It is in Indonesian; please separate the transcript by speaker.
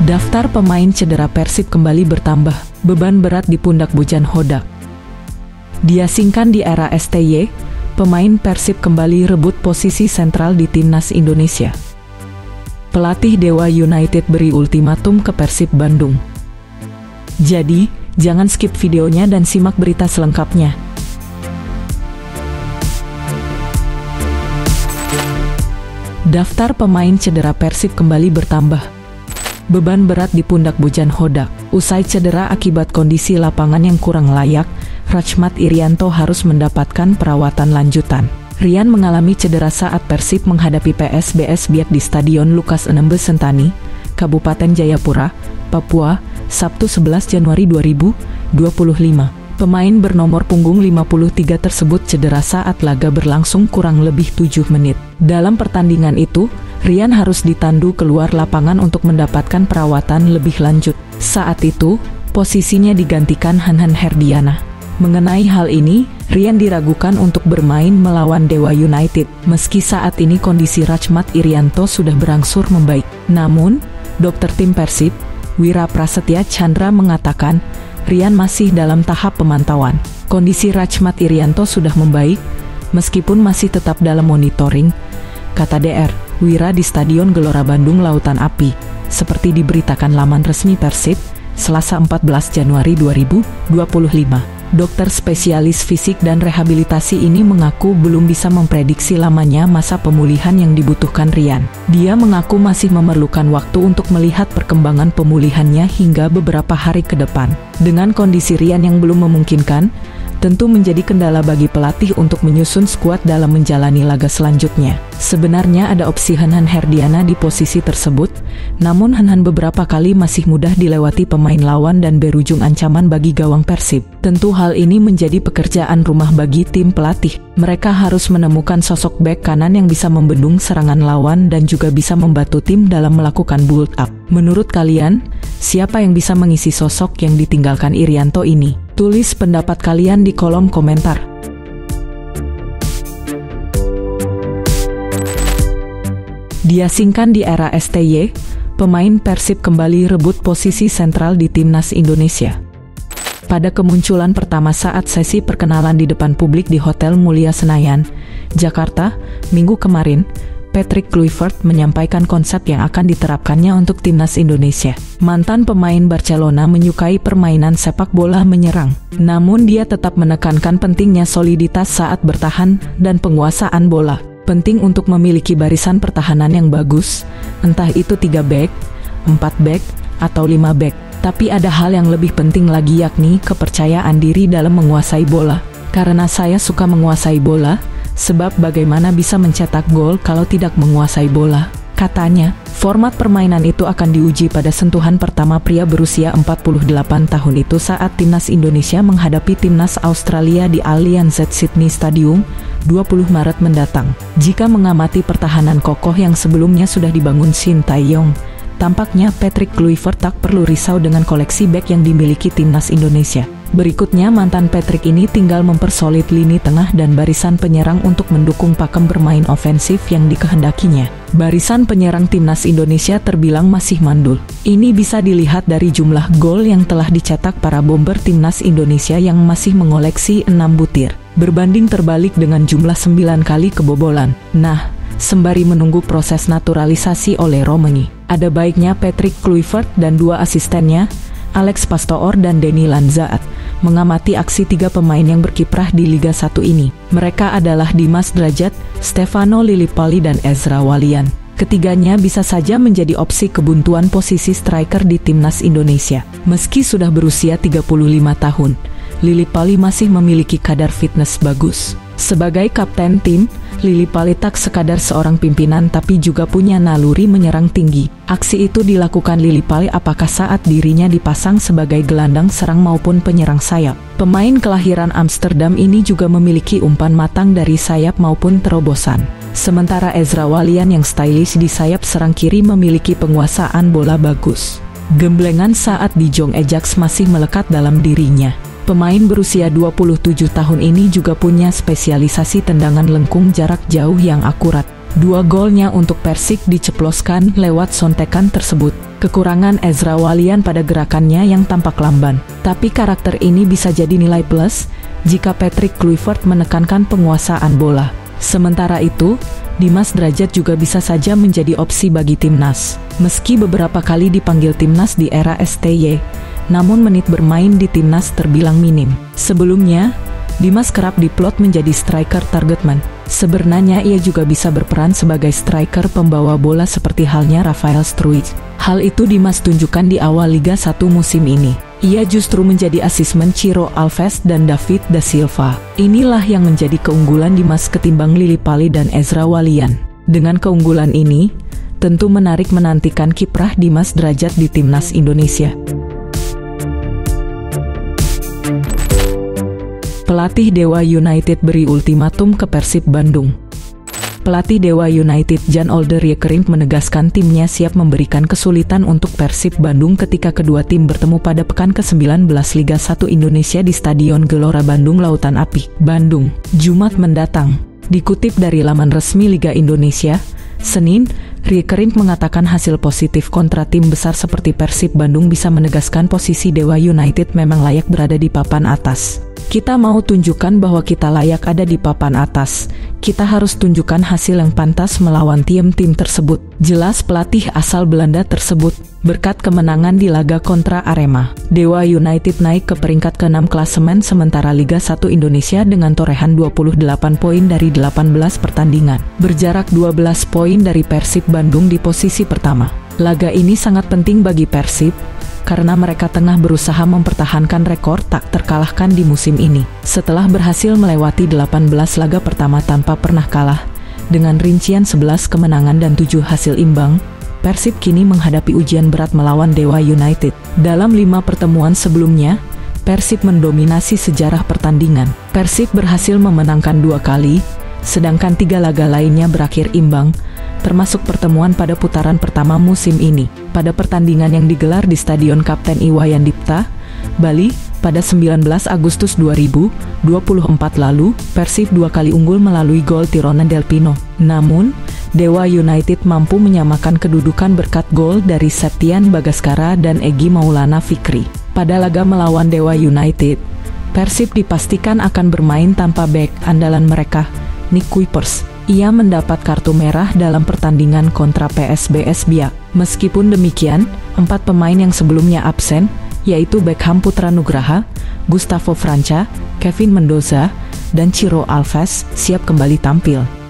Speaker 1: Daftar pemain cedera Persib kembali bertambah, beban berat di pundak Bojan Hodak. Diasingkan di era STY, pemain Persib kembali rebut posisi sentral di Timnas Indonesia. Pelatih Dewa United beri ultimatum ke Persib Bandung. Jadi, jangan skip videonya dan simak berita selengkapnya. Daftar pemain cedera Persib kembali bertambah. Beban berat di pundak Bojan Hodak. Usai cedera akibat kondisi lapangan yang kurang layak, Rachmat Irianto harus mendapatkan perawatan lanjutan. Rian mengalami cedera saat Persib menghadapi PSBS Biak di Stadion Lukas NMB Sentani, Kabupaten Jayapura, Papua, Sabtu 11 Januari 2025. Pemain bernomor punggung 53 tersebut cedera saat laga berlangsung kurang lebih 7 menit. Dalam pertandingan itu, Rian harus ditandu keluar lapangan untuk mendapatkan perawatan lebih lanjut. Saat itu, posisinya digantikan Hanhan Herdiana. Mengenai hal ini, Rian diragukan untuk bermain melawan Dewa United, meski saat ini kondisi Rachmat Irianto sudah berangsur membaik. Namun, dokter tim Persib, Wira Prasetya Chandra mengatakan, Rian masih dalam tahap pemantauan. Kondisi Rachmat Irianto sudah membaik, meskipun masih tetap dalam monitoring, kata DR Wira di Stadion Gelora Bandung Lautan Api, seperti diberitakan laman resmi Persib, Selasa 14 Januari 2025. Dokter spesialis fisik dan rehabilitasi ini mengaku belum bisa memprediksi lamanya masa pemulihan yang dibutuhkan Rian. Dia mengaku masih memerlukan waktu untuk melihat perkembangan pemulihannya hingga beberapa hari ke depan. Dengan kondisi Rian yang belum memungkinkan, tentu menjadi kendala bagi pelatih untuk menyusun skuad dalam menjalani laga selanjutnya. Sebenarnya ada opsi Hanhan Herdiana di posisi tersebut, namun Hanhan beberapa kali masih mudah dilewati pemain lawan dan berujung ancaman bagi gawang Persib. Tentu hal ini menjadi pekerjaan rumah bagi tim pelatih. Mereka harus menemukan sosok bek kanan yang bisa membendung serangan lawan dan juga bisa membantu tim dalam melakukan build up. Menurut kalian, siapa yang bisa mengisi sosok yang ditinggalkan Irianto ini? Tulis pendapat kalian di kolom komentar. Diasingkan di era STY, pemain Persib kembali rebut posisi sentral di Timnas Indonesia. Pada kemunculan pertama saat sesi perkenalan di depan publik di Hotel Mulia Senayan, Jakarta, Minggu kemarin, Patrick Kluivert menyampaikan konsep yang akan diterapkannya untuk Timnas Indonesia. Mantan pemain Barcelona menyukai permainan sepak bola menyerang. Namun dia tetap menekankan pentingnya soliditas saat bertahan dan penguasaan bola. Penting untuk memiliki barisan pertahanan yang bagus, entah itu 3 back, 4 back, atau 5 back. Tapi ada hal yang lebih penting lagi, yakni kepercayaan diri dalam menguasai bola. Karena saya suka menguasai bola, sebab bagaimana bisa mencetak gol kalau tidak menguasai bola, katanya. Format permainan itu akan diuji pada sentuhan pertama pria berusia 48 tahun itu saat Timnas Indonesia menghadapi Timnas Australia di Allianz Sydney Stadium, 20 Maret mendatang. Jika mengamati pertahanan kokoh yang sebelumnya sudah dibangun Shin Tae-yong, tampaknya Patrick Kluivert tak perlu risau dengan koleksi bek yang dimiliki Timnas Indonesia. Berikutnya, mantan Patrick ini tinggal mempersolid lini tengah dan barisan penyerang untuk mendukung pakem bermain ofensif yang dikehendakinya. Barisan penyerang Timnas Indonesia terbilang masih mandul. Ini bisa dilihat dari jumlah gol yang telah dicetak para bomber Timnas Indonesia yang masih mengoleksi 6 butir, berbanding terbalik dengan jumlah 9 kali kebobolan. Nah, sembari menunggu proses naturalisasi oleh Romani, ada baiknya Patrick Kluivert dan 2 asistennya, Alex Pastoor dan Denny Lanzaat, mengamati aksi 3 pemain yang berkiprah di Liga 1 ini. Mereka adalah Dimas Drajat, Stefano Lillipali dan Ezra Walian. Ketiganya bisa saja menjadi opsi kebuntuan posisi striker di Timnas Indonesia. Meski sudah berusia 35 tahun, Lillipali masih memiliki kadar fitness bagus. Sebagai kapten tim, Lillipali tak sekadar seorang pimpinan tapi juga punya naluri menyerang tinggi. Aksi itu dilakukan Lillipali apakah saat dirinya dipasang sebagai gelandang serang maupun penyerang sayap. Pemain kelahiran Amsterdam ini juga memiliki umpan matang dari sayap maupun terobosan. Sementara Ezra Walian yang stylish di sayap serang kiri memiliki penguasaan bola bagus. Gemblengan saat di Jong Ajax masih melekat dalam dirinya. Pemain berusia 27 tahun ini juga punya spesialisasi tendangan lengkung jarak jauh yang akurat. Dua golnya untuk Persik diceploskan lewat sontekan tersebut. Kekurangan Ezra Walian pada gerakannya yang tampak lamban. Tapi karakter ini bisa jadi nilai plus jika Patrick Kluivert menekankan penguasaan bola. Sementara itu, Dimas Drajat juga bisa saja menjadi opsi bagi timnas. Meski beberapa kali dipanggil timnas di era STY, namun menit bermain di timnas terbilang minim. Sebelumnya, Dimas kerap diplot menjadi striker target man. Sebenarnya ia juga bisa berperan sebagai striker pembawa bola seperti halnya Rafael Struijk. Hal itu Dimas tunjukkan di awal Liga 1 musim ini. Ia justru menjadi asisten Ciro Alves dan David da Silva. Inilah yang menjadi keunggulan Dimas ketimbang Lily Pali dan Ezra Walian. Dengan keunggulan ini, tentu menarik menantikan kiprah Dimas Drajat di timnas Indonesia. Pelatih Dewa United beri ultimatum ke Persib Bandung. Pelatih Dewa United Jan Olde Riekerink menegaskan timnya siap memberikan kesulitan untuk Persib Bandung ketika kedua tim bertemu pada pekan ke-19 Liga 1 Indonesia di Stadion Gelora Bandung Lautan Api, Bandung, Jumat mendatang. Dikutip dari laman resmi Liga Indonesia, Senin, Riekerink mengatakan hasil positif kontra tim besar seperti Persib Bandung bisa menegaskan posisi Dewa United memang layak berada di papan atas. Kita mau tunjukkan bahwa kita layak ada di papan atas. Kita harus tunjukkan hasil yang pantas melawan tim-tim tersebut. Jelas pelatih asal Belanda tersebut. Berkat kemenangan di laga kontra Arema, Dewa United naik ke peringkat ke-6 klasemen sementara Liga 1 Indonesia dengan torehan 28 poin dari 18 pertandingan. Berjarak 12 poin dari Persib Bandung di posisi pertama. Laga ini sangat penting bagi Persib, karena mereka tengah berusaha mempertahankan rekor tak terkalahkan di musim ini. Setelah berhasil melewati 18 laga pertama tanpa pernah kalah, dengan rincian 11 kemenangan dan 7 hasil imbang, Persib kini menghadapi ujian berat melawan Dewa United. Dalam 5 pertemuan sebelumnya, Persib mendominasi sejarah pertandingan. Persib berhasil memenangkan 2 kali, sedangkan 3 laga lainnya berakhir imbang, termasuk pertemuan pada putaran pertama musim ini. Pada pertandingan yang digelar di Stadion Kapten Iwayan Dipta, Bali, pada 19 Agustus 2024 lalu, Persib 2 kali unggul melalui gol Tirona Del Pino. Namun, Dewa United mampu menyamakan kedudukan berkat gol dari Septian Bagaskara dan Egy Maulana Fikri. Pada laga melawan Dewa United, Persib dipastikan akan bermain tanpa bek andalan mereka, Nick Kuipers. Ia mendapat kartu merah dalam pertandingan kontra PSBS Biak. Meskipun demikian, 4 pemain yang sebelumnya absen, yaitu Beckham Putra Nugraha, Gustavo Franca, Kevin Mendoza, dan Ciro Alves, siap kembali tampil.